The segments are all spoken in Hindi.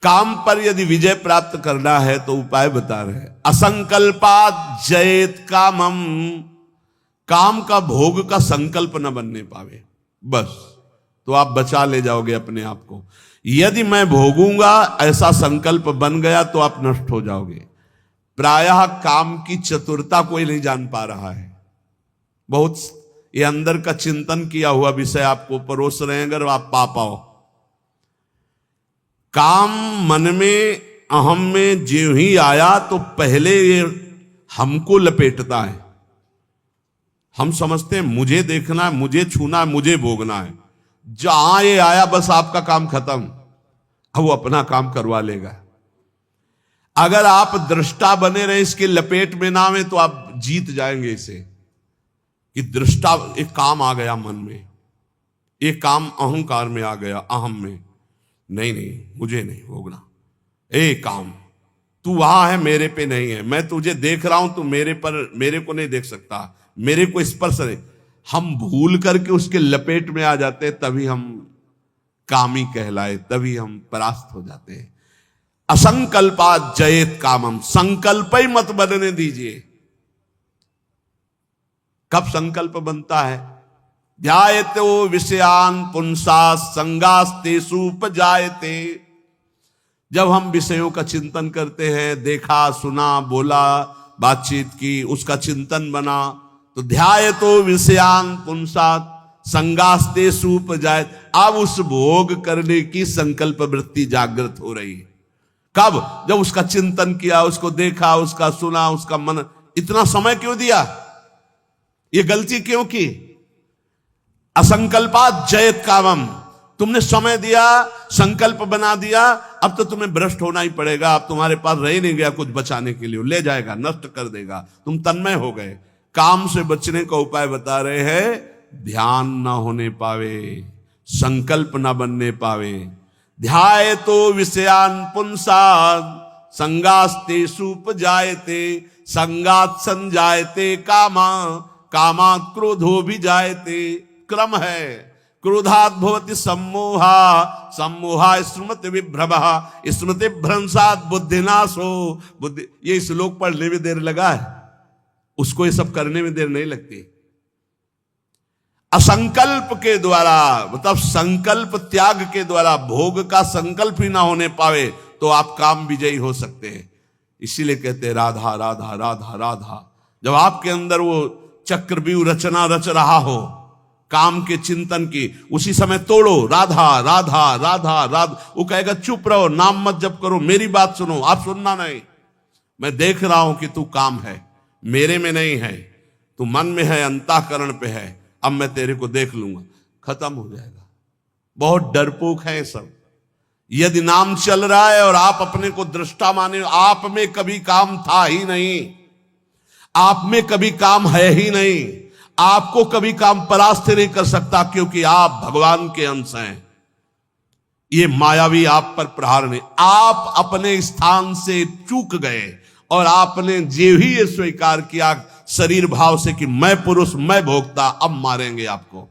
काम पर यदि विजय प्राप्त करना है तो उपाय बता रहे हैं। असंकल्पात जयेत कामम, काम का भोग का संकल्प न बनने पावे, बस तो आप बचा ले जाओगे अपने आप को। यदि मैं भोगूंगा ऐसा संकल्प बन गया तो आप नष्ट हो जाओगे। प्रायः काम की चतुरता कोई नहीं जान पा रहा है। बहुत ये अंदर का चिंतन किया हुआ विषय आपको परोस रहे हैं, अगर आप पा पाओ। काम मन में अहम में जो ही आया तो पहले ये हमको लपेटता है। हम समझते हैं मुझे देखना है, मुझे छूना है, मुझे भोगना है। जहां ये आया बस आपका काम खत्म, अब वो अपना काम करवा लेगा। अगर आप दृष्टा बने रहे, इसके लपेट में ना आवे तो आप जीत जाएंगे इसे। कि दृष्टा, एक काम आ गया मन में, एक काम अहंकार में आ गया, अहम में, नहीं नहीं मुझे नहीं भोगना। ए काम, तू वहां है, मेरे पे नहीं है। मैं तुझे देख रहा हूं, तू मेरे को नहीं देख सकता, मेरे को स्पर्श नहीं। हम भूल करके उसके लपेट में आ जाते हैं, तभी हम कामी कहलाए, तभी हम परास्त हो जाते हैं। असंकल्पात जयेत कामम, संकल्प ही मत बनने दीजिए। कब संकल्प बनता है? ध्यायते विषयान पुंसा संगास्तेषु उपजायते। जब हम विषयों का चिंतन करते हैं, देखा सुना बोला बातचीत की, उसका चिंतन बना, तो ध्यायतो विषयान पुंसा संगास्तेषु उपजायते। अब उस भोग करने की संकल्प वृत्ति जागृत हो रही है। कब? जब उसका चिंतन किया, उसको देखा, उसका सुना, उसका मन। इतना समय क्यों दिया? ये गलती क्यों की? असंकल्पात जयेत कामम, तुमने समय दिया, संकल्प बना दिया, अब तो तुम्हें भ्रष्ट होना ही पड़ेगा। अब तुम्हारे पास रह नहीं गया कुछ बचाने के लिए, ले जाएगा, नष्ट कर देगा, तुम तन्मय हो गए। काम से बचने का उपाय बता रहे हैं। ध्यान ना होने पावे, संकल्प ना बनने पावे। ध्यायतो विषयान पुंसान् संगास्तेषु उपजायते, संगात् संजायते कामा, कामात् क्रोधो विजायते। क्रम है। क्रोधात् भवति सम्मोहा, सम्मोहा स्मृति विभ्रमः, स्मृति भ्रंशात् बुद्धिनाशो। बुद्धि, ये श्लोक पढ़ने में देर लगा है, उसको ये सब करने में देर नहीं लगती। असंकल्प के द्वारा, मतलब संकल्प त्याग के द्वारा, भोग का संकल्प ही ना होने पावे तो आप काम विजयी हो सकते हैं। इसीलिए कहते हैं राधा राधा राधा राधा। जब आपके अंदर वो चक्रव्यूह रचना रच रहा हो काम के चिंतन की, उसी समय तोड़ो राधा राधा राधा राधा। वो कहेगा चुप रहो, नाम मत जप करो, मेरी बात सुनो। आप सुनना नहीं। मैं देख रहा हूं कि तू काम है, मेरे में नहीं है, तू मन में है, अंतःकरण पे है, अब मैं तेरे को देख लूंगा। खत्म हो जाएगा। बहुत डरपोक है सब। यदि नाम चल रहा है और आप अपने को दृष्टा माने, आप में कभी काम था ही नहीं, आप में कभी काम है ही नहीं, आपको कभी काम परास्त नहीं कर सकता, क्योंकि आप भगवान के अंश हैं। ये मायावी आप पर प्रहार नहीं। आप अपने स्थान से चूक गए और आपने जो ही ये स्वीकार किया शरीर भाव से कि मैं पुरुष, मैं भोक्ता, अब मारेंगे आपको।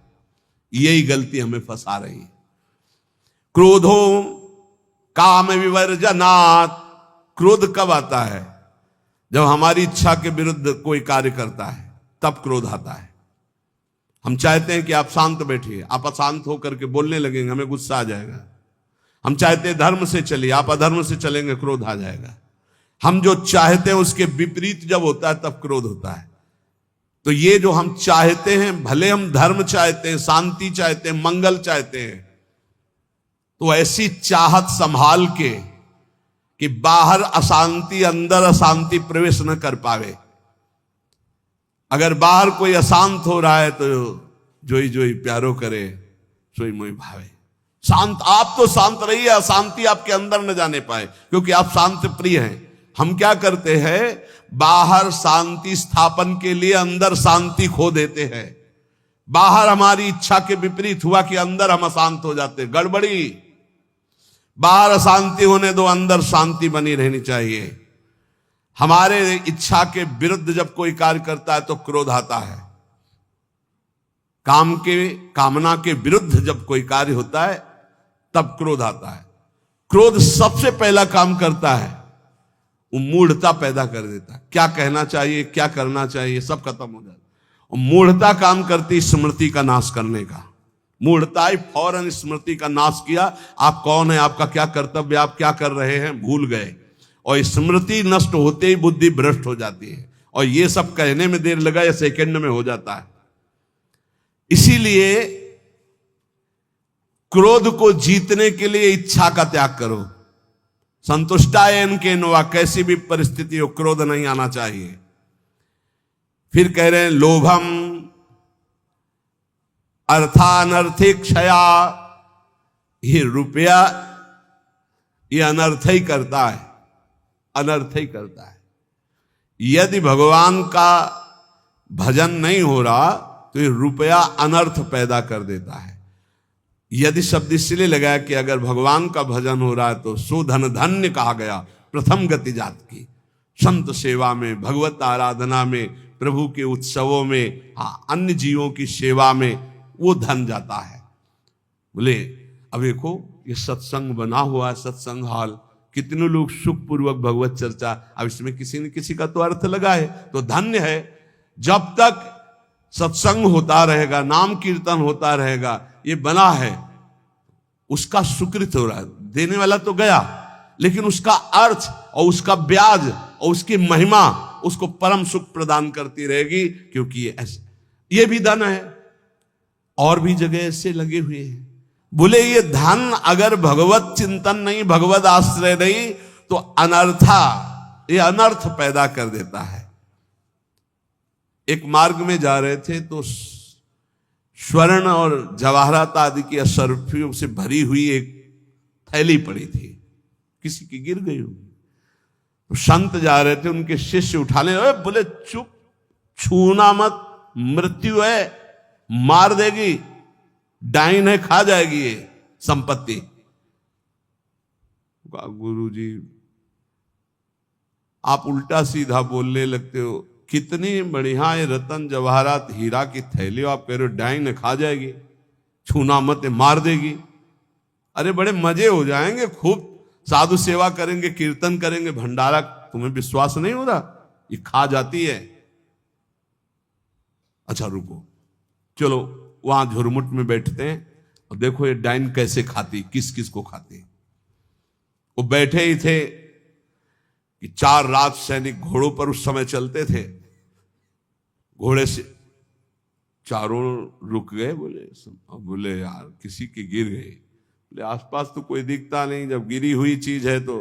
यही गलती हमें फंसा रही है। क्रोधो काम विवर्जनात्। क्रोध कब आता है? जब हमारी इच्छा के विरुद्ध कोई कार्य करता है, तब क्रोध आता है। हम चाहते हैं कि आप शांत बैठिए, आप अशांत होकर के बोलने लगेंगे, हमें गुस्सा आ जाएगा। हम चाहते हैं धर्म से चलिए, आप अधर्म से चलेंगे, क्रोध आ जाएगा। हम जो चाहते हैं उसके विपरीत जब होता है तब क्रोध होता है। तो ये जो हम चाहते हैं, भले हम धर्म चाहते हैं, शांति चाहते हैं, मंगल चाहते हैं, तो ऐसी चाहत संभाल के कि बाहर अशांति, अंदर अशांति प्रवेश न कर पावे। अगर बाहर कोई अशांत हो रहा है तो जोई जोई प्यारो करे, सोई मोई भावे। शांत, आप तो शांत रहिए, अशांति आपके अंदर न जाने पाए, क्योंकि आप शांत प्रिय हैं। हम क्या करते हैं? बाहर शांति स्थापन के लिए अंदर शांति खो देते हैं। बाहर हमारी इच्छा के विपरीत हुआ कि अंदर हम अशांत हो जाते। गड़बड़ी। बाहर अशांति होने दो, अंदर शांति बनी रहनी चाहिए। हमारे इच्छा के विरुद्ध जब कोई कार्य करता है तो क्रोध आता है। कामना के विरुद्ध जब कोई कार्य होता है तब क्रोध आता है। क्रोध सबसे पहला काम करता है, वो मूढ़ता पैदा कर देता है। क्या कहना चाहिए, क्या करना चाहिए, सब खत्म हो जाता। और मूढ़ता काम करती स्मृति का नाश करने का। मूढ़ता ही फौरन स्मृति का नाश किया। आप कौन है, आपका क्या कर्तव्य, आप क्या कर रहे हैं, भूल गए। और स्मृति नष्ट होते ही बुद्धि भ्रष्ट हो जाती है। और ये सब कहने में देर लगा या सेकंड में हो जाता है। इसीलिए क्रोध को जीतने के लिए इच्छा का त्याग करो। संतुष्टायन के नवा, कैसी भी परिस्थिति हो क्रोध नहीं आना चाहिए। फिर कह रहे हैं लोभम अर्थानर्थिक क्षया, ये रुपया ये अनर्थ ही करता है, अनर्थ ही करता है। यदि भगवान का भजन नहीं हो रहा तो ये रुपया अनर्थ पैदा कर देता है। यदि शब्द इसलिए लगाया कि अगर भगवान का भजन हो रहा है तो सुधन धन्य कहा गया, प्रथम गति जात की। संत सेवा में, भगवत आराधना में, प्रभु के उत्सवों में, हाँ अन्य जीवों की सेवा में वो धन जाता है। बोले अब देखो ये सत्संग बना हुआ है, सत्संग हॉल, कितने लोग सुखपूर्वक भगवत चर्चा, अब इसमें किसी न किसी का तो अर्थ लगा है, तो धन्य है। जब तक सत्संग होता रहेगा, नाम कीर्तन होता रहेगा, ये बना है, उसका सुकृत हो रहा है। देने वाला तो गया, लेकिन उसका अर्थ और उसका ब्याज और उसकी महिमा उसको परम सुख प्रदान करती रहेगी, क्योंकि ये ऐसे, ये भी धन है। और भी जगह ऐसे लगे हुए हैं। बोले ये धन अगर भगवत चिंतन नहीं, भगवत आश्रय नहीं, तो अनर्था, ये अनर्थ पैदा कर देता है। एक मार्ग में जा रहे थे तो स्वर्ण और जवाहरात आदि की असरफियों से भरी हुई एक थैली पड़ी थी, किसी की गिर गई होगी। तो संत जा रहे थे, उनके शिष्य उठाने, बोले चुप, छूना मत, मृत्यु है, मार देगी, डाइन है, खा जाएगी ये संपत्ति। गुरु जी आप उल्टा सीधा बोलने लगते हो, कितनी बढ़िया ये रतन जवाहरात हीरा की थैली, आप कह रहे हो डाइन खा जाएगी, छूना मत, मार देगी। अरे बड़े मजे हो जाएंगे, खूब साधु सेवा करेंगे, कीर्तन करेंगे, भंडारा, तुम्हें विश्वास नहीं हो रहा, ये खा जाती है। अच्छा रुको, चलो वहां झुरमुट में बैठते हैं और देखो ये डाइन कैसे खाती, किस किस को खाती। वो बैठे ही थे कि 4 राज सैनिक घोड़ों पर उस समय चलते थे। घोड़े से चारों रुक गए, बोले यार किसी की गिर गई। बोले आसपास तो कोई दिखता नहीं, जब गिरी हुई चीज है तो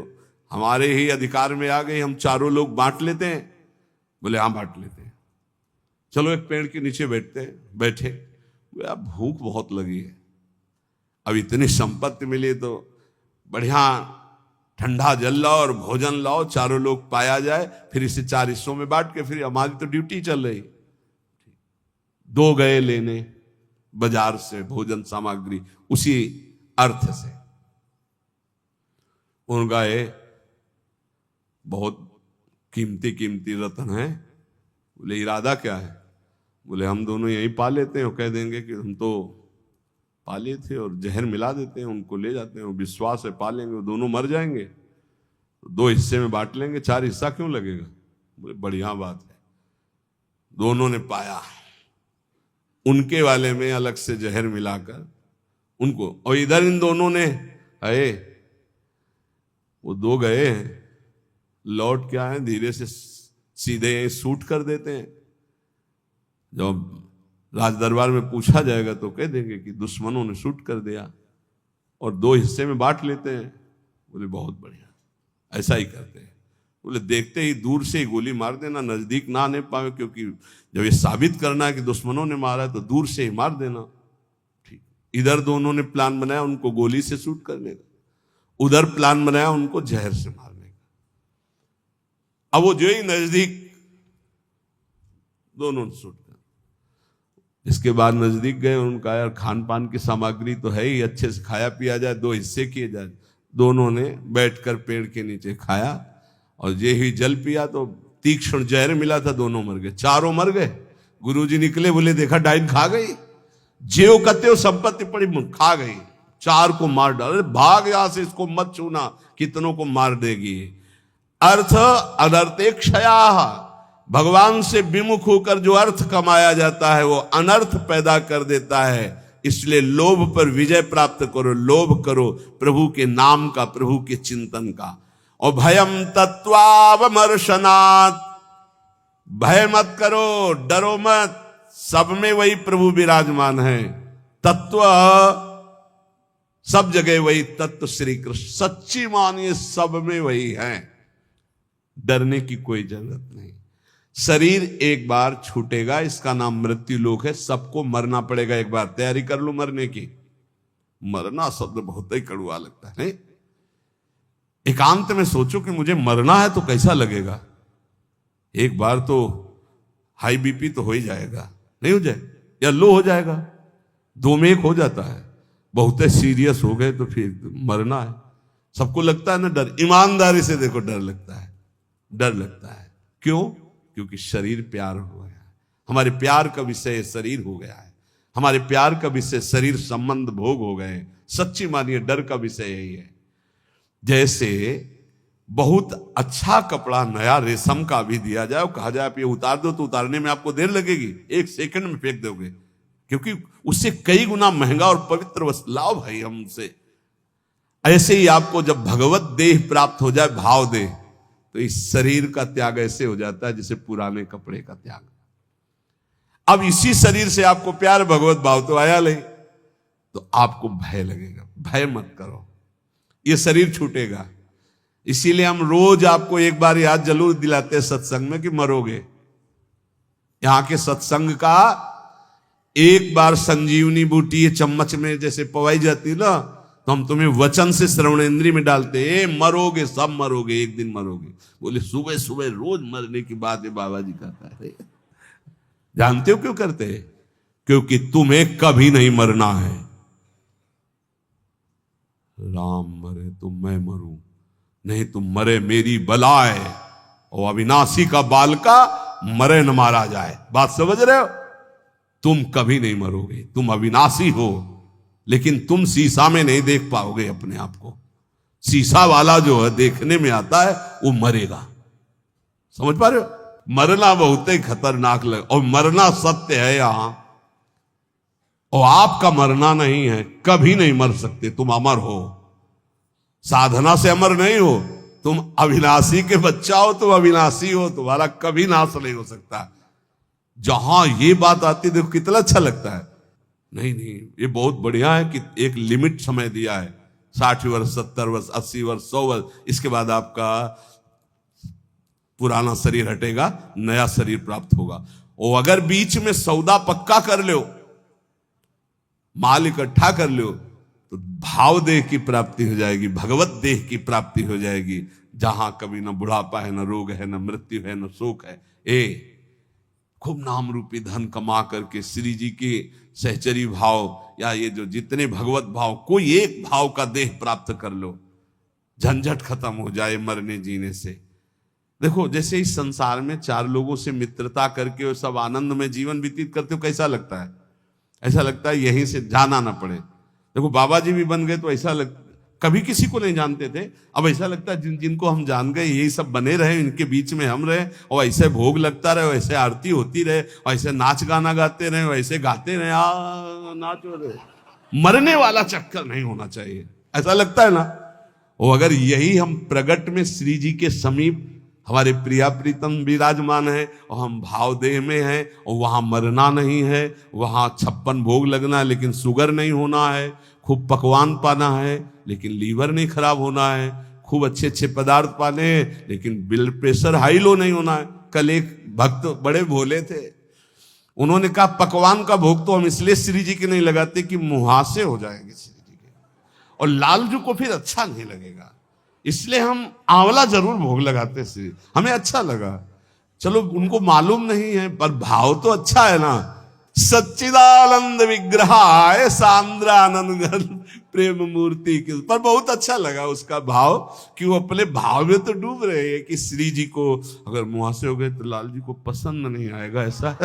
हमारे ही अधिकार में आ गई, हम चारों लोग बांट लेते हैं। बोले हाँ बांट लेते हैं, चलो एक पेड़ के नीचे बैठते हैं। बैठे, अब भूख बहुत लगी है, अब इतनी संपत्ति मिली तो बढ़िया ठंडा जल लाओ और भोजन लाओ, चारों लोग पाया जाए, फिर इसे 4 हिस्सों में बांट के, फिर हमारी तो ड्यूटी चल रही। 2 गए लेने बाजार से भोजन सामग्री, उसी अर्थ से। उनका ये बहुत कीमती कीमती रत्न है। बोले इरादा क्या है? बोले हम दोनों यहीं पा लेते हैं, और कह देंगे कि हम तो पाले थे और जहर मिला देते हैं, उनको ले जाते हैं, विश्वास है पालेंगे, वो दोनों मर जाएंगे, तो 2 हिस्से में बांट लेंगे, 4 हिस्सा क्यों लगेगा? बोले बढ़िया बात है। दोनों ने पाया, उनके वाले में अलग से जहर मिलाकर उनको, और इधर इन दोनों ने आए, वो 2 गए हैं, लौट क्या है धीरे से सीधे शूट कर देते हैं। जब राज दरबार में पूछा जाएगा तो कह देंगे कि दुश्मनों ने शूट कर दिया, और 2 हिस्से में बांट लेते हैं। बोले बहुत बढ़िया, ऐसा ही करते हैं। बोले देखते ही दूर से ही गोली मार देना, नजदीक ना आने पावे, क्योंकि जब ये साबित करना है कि दुश्मनों ने मारा है तो दूर से ही मार देना। ठीक, इधर दोनों ने प्लान बनाया उनको गोली से शूट करने का, उधर प्लान बनाया उनको जहर से मारने का। अब वो जो ही नजदीक, दोनों ने शूट कर। इसके बाद नजदीक गए, उनका यार खान पान की सामग्री तो है ही, अच्छे से खाया पिया जाए, 2 हिस्से किए जाए। दोनों ने बैठकर पेड़ के नीचे खाया, और जे ही जल पिया तो तीक्ष्ण जहर मिला था, दोनों मर गए, चारों मर गए। गुरुजी निकले, बोले देखा डाइन खा गई, जेव कत्ते संपत्ति पड़ी खा गई, 4 को मार डाल, भाग यहां से, इसको मत छूना, कितनों को मार देगी। अर्थ अनर्थे क्षया, भगवान से विमुख होकर जो अर्थ कमाया जाता है वो अनर्थ पैदा कर देता है। इसलिए लोभ पर विजय प्राप्त करो, लोभ करो प्रभु के नाम का, प्रभु के चिंतन का। और भयम तत्वावमर्शनात्, भय मत करो, डरो मत, सब में वही प्रभु विराजमान है। तत्व सब जगह वही तत्व श्री कृष्ण, सच्ची मानिए सब में वही है, डरने की कोई जरूरत नहीं। शरीर एक बार छूटेगा, इसका नाम मृत्यु लोक है, सबको मरना पड़ेगा एक बार, तैयारी कर लो मरने की। मरना शब्द बहुत ही कड़वा लगता है नहीं? एकांत में सोचो कि मुझे मरना है तो कैसा लगेगा। एक बार तो हाई बीपी तो हो ही जाएगा, नहीं हो जाए, या लो हो जाएगा, 2 में 1 हो जाता है। बहुत सीरियस हो गए तो फिर मरना है, सबको लगता है ना डर। ईमानदारी से देखो, डर लगता है, डर लगता है। क्यों? क्योंकि शरीर प्यार हो गया है, हमारे प्यार का विषय शरीर हो गया है, हमारे प्यार का विषय शरीर संबंध भोग हो गए। सच्ची मानिए डर का विषय यही है। जैसे बहुत अच्छा कपड़ा नया रेशम का भी दिया जाए, कहा जाए आप ये उतार दो, तो उतारने में आपको देर लगेगी, 1 सेकंड में फेंक दोगे, क्योंकि उससे कई गुना महंगा और पवित्र वस्त्र लाओ भाई हमसे। ऐसे ही आपको जब भगवत देह प्राप्त हो जाए, भाव देह, तो इस शरीर का त्याग ऐसे हो जाता है जैसे पुराने कपड़े का त्याग। अब इसी शरीर से आपको प्यार भगवत भाव तो आया नहीं, तो आपको भय लगेगा। भय मत करो, ये शरीर छूटेगा। इसीलिए हम रोज आपको एक बार याद जरूर दिलाते हैं सत्संग में कि मरोगे। यहां के सत्संग का एक बार संजीवनी बूटी चम्मच में जैसे पवाई जाती है ना, तो हम तुम्हें वचन से श्रवणेंद्रिय में डालते हैं, मरोगे, सब मरोगे, एक दिन मरोगे। बोले सुबह सुबह रोज मरने की बात है बाबा जी कहता है। जानते हो क्यों करते हैं? क्योंकि तुम्हें कभी नहीं मरना है। राम मरे तो मैं मरूं, नहीं तुम मरे मेरी बलाए, और अविनाशी का बालका मरे न मारा जाए। बात समझ रहे हो? तुम कभी नहीं मरोगे, तुम अविनाशी हो, लेकिन तुम शीशा में नहीं देख पाओगे अपने आप को। शीशा वाला जो है देखने में आता है वो मरेगा। समझ पा रहे हो? मरना बहुत ही खतरनाक लगे, और मरना सत्य है यहां, और आपका मरना नहीं है, कभी नहीं मर सकते, तुम अमर हो। साधना से अमर नहीं हो, तुम अविनाशी के बच्चा हो, तुम अविनाशी हो, तुम्हारा कभी नाश नहीं हो सकता। जहां ये बात आती देखो कितना अच्छा लगता है। नहीं नहीं, ये बहुत बढ़िया है कि एक लिमिट समय दिया है, 60 वर्ष, 70 वर्ष, 80 वर्ष, 100 वर्ष, इसके बाद आपका पुराना शरीर हटेगा, नया शरीर प्राप्त होगा। और अगर बीच में सौदा पक्का कर लो, माल इकट्ठा कर लो, तो भाव देह की प्राप्ति हो जाएगी, भगवत देह की प्राप्ति हो जाएगी, जहां कभी न बुढ़ापा है, न रोग है, न मृत्यु है, न शोक है। खूब नाम रूपी धन कमा करके श्री जी के सहचरी भाव या ये जो जितने भगवत भाव, कोई एक भाव का देह प्राप्त कर लो, झंझट खत्म हो जाए मरने जीने से। देखो जैसे इस संसार में 4 लोगों से मित्रता करके और सब आनंद में जीवन व्यतीत करते हो, कैसा लगता है? ऐसा लगता है यहीं से जाना ना पड़े। देखो बाबा जी भी बन गए तो ऐसा कभी किसी को नहीं जानते थे, अब ऐसा लगता है जिनको हम जान गए यही सब बने रहे, इनके बीच में हम रहे, और ऐसे भोग लगता रहे, ऐसे आरती होती रहे, और ऐसे नाच गाना गाते रहे, वैसे गाते रहे, नाचो रहे। मरने वाला चक्कर नहीं होना चाहिए, ऐसा लगता है ना। और अगर यही हम प्रगट में श्री जी के समीप हमारे प्रिया प्रीतम विराजमान है, और हम भाव देह में हैं, और वहां मरना नहीं है, वहां 56 भोग लगना है लेकिन शुगर नहीं होना है, खूब पकवान पाना है लेकिन लीवर नहीं खराब होना है, खूब अच्छे अच्छे पदार्थ पाने हैं लेकिन ब्लड प्रेशर हाई लो नहीं होना है। कल एक भक्त बड़े भोले थे, उन्होंने कहा पकवान का भोग तो हम इसलिए श्री जी के नहीं लगाते कि मुहासे हो जाएंगे श्री जी के, और लालजू को फिर अच्छा नहीं लगेगा, इसलिए हम आंवला जरूर भोग लगाते श्री, हमें अच्छा लगा। चलो उनको मालूम नहीं है, पर भाव तो अच्छा है ना। सच्चिदानंद विग्रहाय सांद्रानंद प्रेम मूर्ति के, पर बहुत अच्छा लगा उसका भाव कि वो अपने भाव में तो डूब रहे हैं कि श्री जी को अगर मुहासे हो गए तो लाल जी को पसंद नहीं आएगा, ऐसा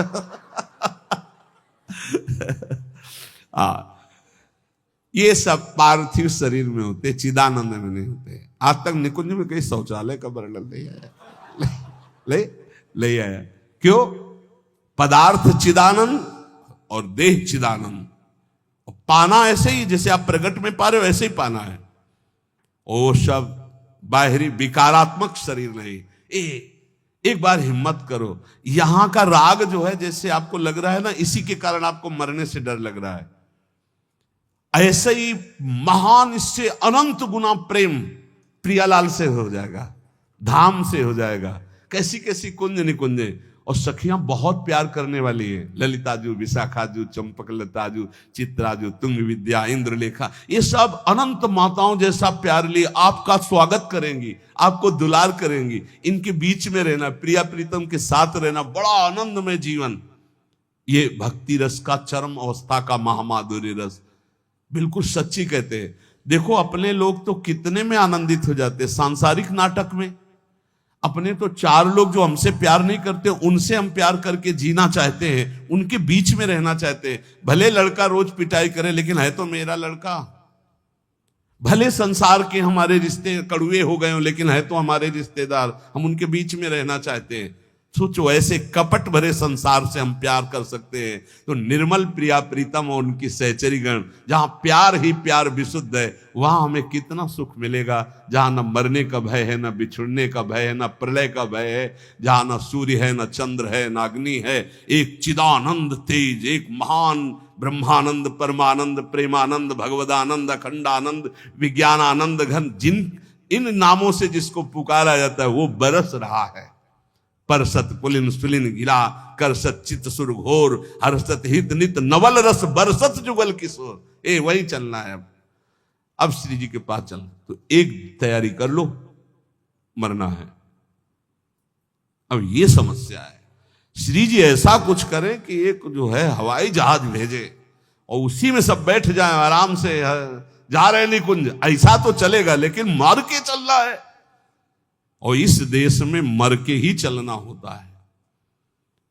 ये सब पार्थिव शरीर में होते, चिदानंद में नहीं होते। आज तक निकुंज में कहीं शौचालय का वर्णन नहीं आया, ले आया। क्यों? पदार्थ चिदानंद और देह चिदानंद। पाना ऐसे ही, जैसे आप प्रकट में पा रहे हो ऐसे ही पाना है। ओ सब बाहरी विकारात्मक शरीर नहीं। एक बार हिम्मत करो। यहां का राग जो है, जैसे आपको लग रहा है ना, इसी के कारण आपको मरने से डर लग रहा है। ऐसे ही महान, इससे अनंत गुना प्रेम प्रियालाल से हो जाएगा, धाम से हो जाएगा। कैसी कैसी कुंज निकुंजे, और सखियां बहुत प्यार करने वाली है। ललिताजू, विशाखाजू, चंपकलताजू, चित्राजू, तुंग विद्या, इंद्रलेखा, ये सब अनंत माताओं जैसा प्यार लिए आपका स्वागत करेंगी, आपको दुलार करेंगी। इनके बीच में रहना, प्रिया प्रीतम के साथ रहना, बड़ा आनंदमय जीवन। ये भक्ति रस का चरम अवस्था का महामाधुर्य रस, बिल्कुल सच्ची कहते हैं। देखो अपने लोग तो कितने में आनंदित हो जाते हैं सांसारिक नाटक में। अपने तो चार लोग जो हमसे प्यार नहीं करते, उनसे हम प्यार करके जीना चाहते हैं, उनके बीच में रहना चाहते हैं। भले लड़का रोज पिटाई करे, लेकिन है तो मेरा लड़का। भले संसार के हमारे रिश्ते कड़ुए हो गए हो, लेकिन है तो हमारे रिश्तेदार, हम उनके बीच में रहना चाहते हैं। सोचो, ऐसे कपट भरे संसार से हम प्यार कर सकते हैं, तो निर्मल प्रिया प्रीतम और उनकी सहचरी गण, जहां प्यार ही प्यार विशुद्ध है, वहां हमें कितना सुख मिलेगा। जहां न मरने का भय है, न बिछुड़ने का भय है, न प्रलय का भय है, जहां न सूर्य है, न चंद्र है, न अग्नि है। एक चिदानंद तेज, एक महान ब्रह्मानंद, परमानंद, प्रेमानंद, भगवदानंद, अखंडानंद, विज्ञानानंद घन, जिन इन नामों से जिसको पुकारा जाता है, वो बरस रहा है। परसत पुलिन सुलिन गिला, करसत चित सुर घोर, हर्षत हित नित नवल रस, बरसत जुगल किशोर। वही चलना है। अब श्री जी के पास चल, तो एक तैयारी कर लो, मरना है। अब ये समस्या है। श्री जी ऐसा कुछ करें कि एक जो है हवाई जहाज भेजे और उसी में सब बैठ जाए आराम से, जा रहे निकुंज, ऐसा तो चलेगा, लेकिन मर के चल रहा है। और इस देश में मर के ही चलना होता है।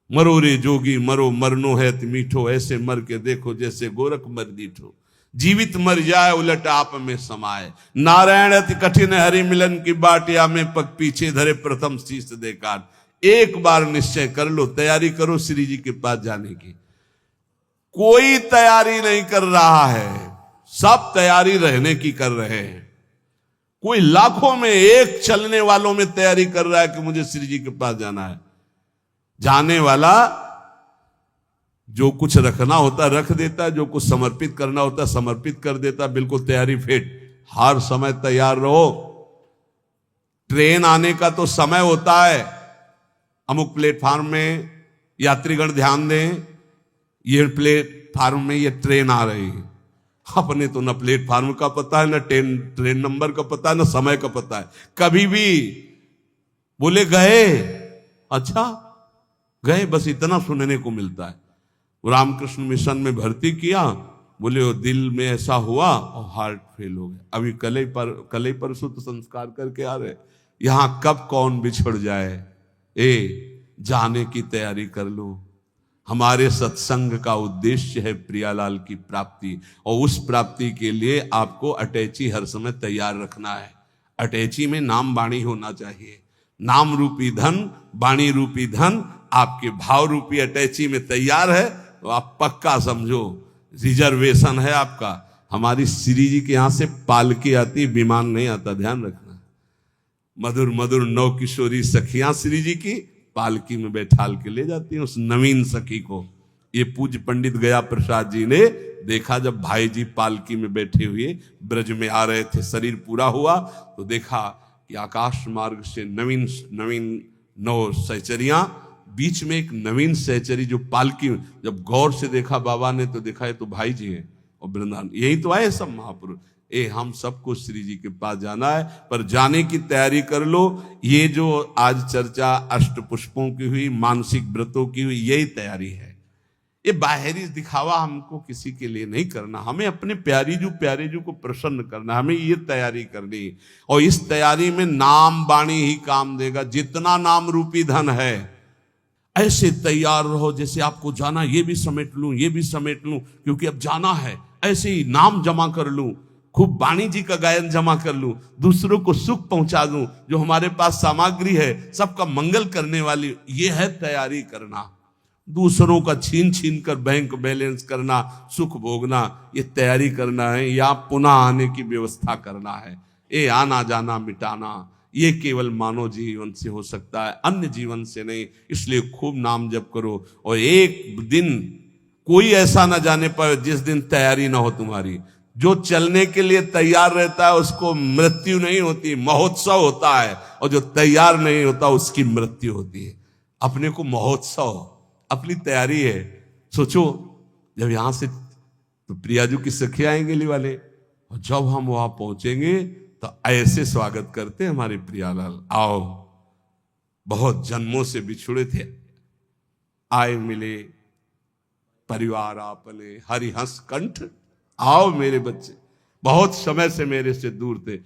मरो रे जोगी मरो, मरनो है मीठो, ऐसे मर के देखो जैसे गोरख मर दीठो। जीवित मर जाए उलट आप में समाये, नारायण अति कठिन हरि मिलन की बाटिया में पग पीछे धरे प्रथम शीश दे काट। एक बार निश्चय कर लो, तैयारी करो श्री जी के पास जाने की। कोई तैयारी नहीं कर रहा है, सब तैयारी रहने की कर रहे हैं। कोई लाखों में एक चलने वालों में तैयारी कर रहा है कि मुझे श्री जी के पास जाना है। जाने वाला जो कुछ रखना होता है रख देता, जो कुछ समर्पित करना होता है समर्पित कर देता। बिल्कुल तैयारी फिट, हर समय तैयार रहो। ट्रेन आने का तो समय होता है, अमुक प्लेटफार्म में यात्रीगण ध्यान दें, ये प्लेटफार्म में ये ट्रेन आ रही है। अपने तो न प्लेटफार्म का पता है, न ट्रेन नंबर का पता है, न समय का पता है। कभी भी बोले गए, अच्छा गए, बस इतना सुनने को मिलता है। रामकृष्ण मिशन में भर्ती किया, बोले वो दिल में ऐसा हुआ और हार्ट फेल हो गया। अभी कल ही परसों तो संस्कार करके आ रहे। यहां कब कौन बिछड़ जाए, जाने की तैयारी कर लो। हमारे सत्संग का उद्देश्य है प्रियालाल की प्राप्ति, और उस प्राप्ति के लिए आपको अटैची हर समय तैयार रखना है। अटैची में नाम वाणी होना चाहिए। नाम रूपी धन, वाणी रूपी धन आपके भाव रूपी अटैची में तैयार है तो आप पक्का समझो रिजर्वेशन है आपका। हमारी श्री जी के यहां से पालकी आती, विमान नहीं आता, ध्यान रखना। मधुर मधुर नौ किशोरी सखियां श्री जी की पालकी में बैठाल के ले जाती हैं उस नवीन सखी को। ये पूज्य पंडित गया प्रसाद जी ने देखा, जब भाई जी पालकी में बैठे हुए ब्रज में आ रहे थे, शरीर पूरा हुआ तो देखा कि आकाश मार्ग से नवीन नवीन 9 सहचरियां, बीच में एक नवीन सहचरी जो पालकी में, जब गौर से देखा बाबा ने तो देखा ये तो भाई जी हैं और वृंदावन, यही तो आए सब महापुरुष। हम सबको श्री जी के पास जाना है, पर जाने की तैयारी कर लो। ये जो आज चर्चा अष्ट पुष्पों की हुई, मानसिक व्रतों की हुई, यही तैयारी है। ये बाहरी दिखावा हमको किसी के लिए नहीं करना, हमें अपने प्यारे जू को प्रसन्न करना, हमें ये तैयारी करनी। और इस तैयारी में नाम वाणी ही काम देगा। जितना नाम रूपी धन है, ऐसे तैयार रहो जैसे आपको जाना, ये भी समेट लूं, ये भी समेट लूं, क्योंकि अब जाना है। ऐसे ही नाम जमा कर लूं, खूब वाणी जी का गायन जमा कर लूं, दूसरों को सुख पहुंचा दूं, जो हमारे पास सामग्री है सबका मंगल करने वाली, ये है तैयारी करना। दूसरों का छीन छीन कर बैंक बैलेंस करना, सुख भोगना, ये तैयारी करना है, या पुनः आने की व्यवस्था करना है। ये आना जाना मिटाना ये केवल मानव जीवन से हो सकता है, अन्य जीवन से नहीं। इसलिए खूब नाम जप करो, और एक दिन कोई ऐसा ना जाने पाए जिस दिन तैयारी ना हो तुम्हारी। जो चलने के लिए तैयार रहता है उसको मृत्यु नहीं होती, महोत्सव होता है, और जो तैयार नहीं होता उसकी मृत्यु होती है। अपने को महोत्सव, अपनी तैयारी है। सोचो जब यहां से तो प्रियाजू की सखी आएंगे ली वाले, और जब हम वहां पहुंचेंगे तो ऐसे स्वागत करते हमारे प्रियालाल, आओ, बहुत जन्मों से बिछुड़े थे, आए मिले परिवार आपने, हरिहंस कंठ, आओ मेरे बच्चे, बहुत समय से मेरे से दूर थे।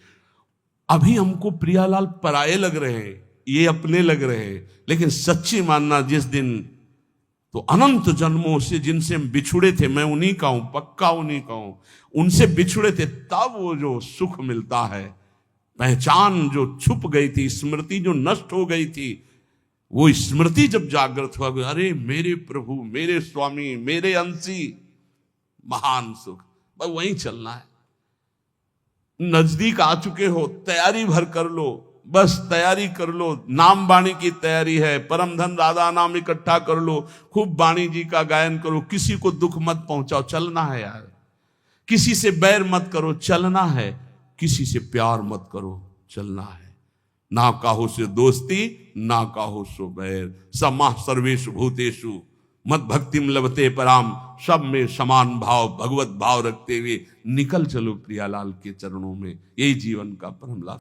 अभी हमको प्रियालाल पराये लग रहे हैं, ये अपने लग रहे हैं, लेकिन सच्ची मानना जिस दिन तो अनंत जन्मों से जिनसे हम बिछुड़े थे, मैं उन्हीं का हूं, पक्का उन्हीं का हूं, उनसे बिछुड़े थे, तब वो जो सुख मिलता है, पहचान जो छुप गई थी, स्मृति जो नष्ट हो गई थी, वो स्मृति जब जागृत हुआ, अरे मेरे प्रभु, मेरे स्वामी, मेरे अंशी, महान सुख। बस वहीं चलना है। नजदीक आ चुके हो, तैयारी भर कर लो, बस तैयारी कर लो। नाम वाणी की तैयारी है, परम धन राधा नाम इकट्ठा कर लो, खूब वाणी जी का गायन करो, किसी को दुख मत पहुंचाओ, चलना है यार। किसी से बैर मत करो, चलना है। किसी से प्यार मत करो, चलना है। ना काहू से दोस्ती, ना काहू सो बैर, समाह सर्वेषु भूतेषु मत भक्तिम लभते पराम। सब में समान भाव, भगवत भाव रखते हुए निकल चलो प्रियालाल के चरणों में। यही जीवन का परम लाभ।